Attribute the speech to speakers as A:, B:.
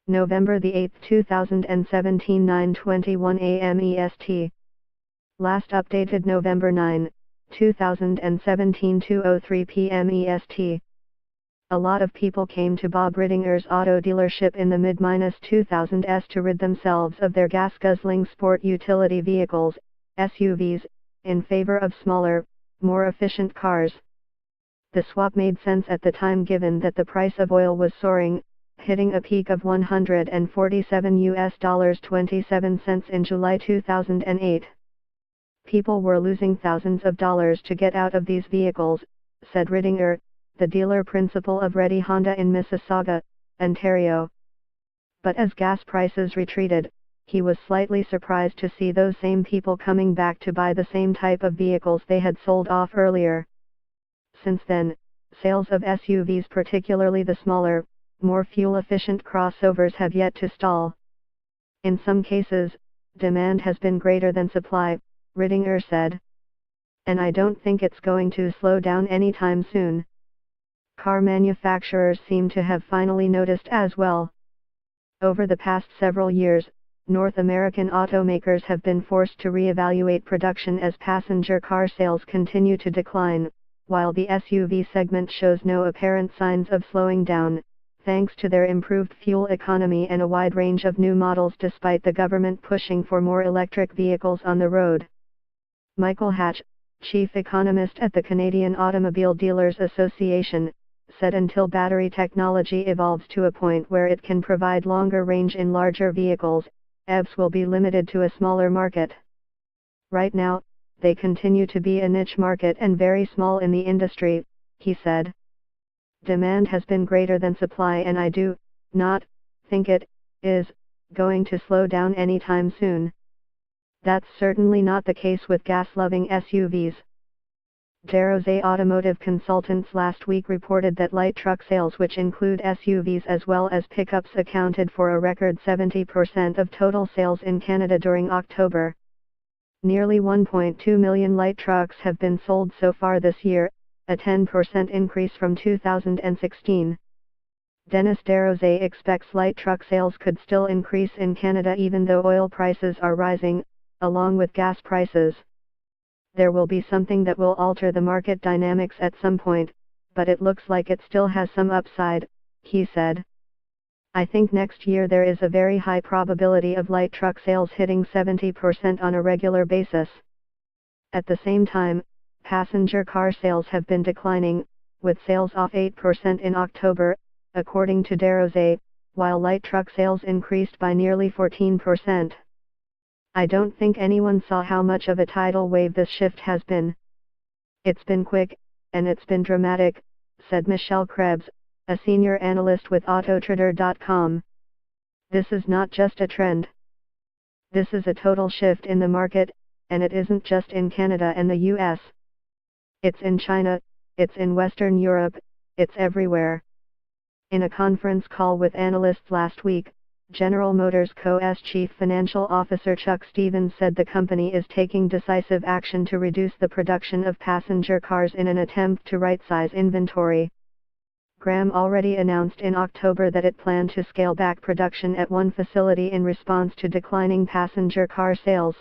A: November 8, 2017 9:21 a.m. EST. Last updated November 9, 2017 2:03 p.m. EST. A lot of people came to Bob Rittinger's auto dealership in the mid-2000s to rid themselves of their gas-guzzling sport utility vehicles, SUVs, in favor of smaller, more efficient cars. The swap made sense at the time given that the price of oil was soaring, hitting a peak of $147.27 in July 2008. People were losing thousands of dollars to get out of these vehicles, said Rittinger, the dealer principal of Reddy Honda in Mississauga, Ontario. But as gas prices retreated, he was slightly surprised to see those same people coming back to buy the same type of vehicles they had sold off earlier. Since then, sales of SUVs, particularly the smaller, more fuel-efficient crossovers, have yet to stall. In some cases, demand has been greater than supply, Rittinger said. And I don't think it's going to slow down anytime soon. Car manufacturers seem to have finally noticed as well. Over the past several years, North American automakers have been forced to reevaluate production as passenger car sales continue to decline, while the SUV segment shows no apparent signs of slowing down, thanks to their improved fuel economy and a wide range of new models despite the government pushing for more electric vehicles on the road. Michael Hatch, chief economist at the Canadian Automobile Dealers Association, said until battery technology evolves to a point where it can provide longer range in larger vehicles, EVs will be limited to a smaller market. Right now, they continue to be a niche market and very small in the industry, he said. Demand has been greater than supply, and I do not think it is going to slow down anytime soon. That's certainly not the case with gas-loving SUVs. Desrosiers Automotive Consultants last week reported that light truck sales, which include SUVs as well as pickups, accounted for a record 70% of total sales in Canada during October. Nearly 1.2 million light trucks have been sold so far this year, a 10% increase from 2016. Dennis Desrosiers expects light truck sales could still increase in Canada even though oil prices are rising, along with gas prices. There will be something that will alter the market dynamics at some point, but it looks like it still has some upside, he said. I think next year there is a very high probability of light truck sales hitting 70% on a regular basis. At the same time, passenger car sales have been declining, with sales off 8% in October, according to Desrosiers, while light truck sales increased by nearly 14%. I don't think anyone saw how much of a tidal wave this shift has been. It's been quick, and it's been dramatic, said Michelle Krebs, a senior analyst with Autotrader.com. This is not just a trend. This is a total shift in the market, and it isn't just in Canada and the US. It's in China, it's in Western Europe, it's everywhere. In a conference call with analysts last week, General Motors Co.'s Chief Financial Officer Chuck Stevens said the company is taking decisive action to reduce the production of passenger cars in an attempt to right-size inventory. Graham already announced in October that it planned to scale back production at one facility in response to declining passenger car sales.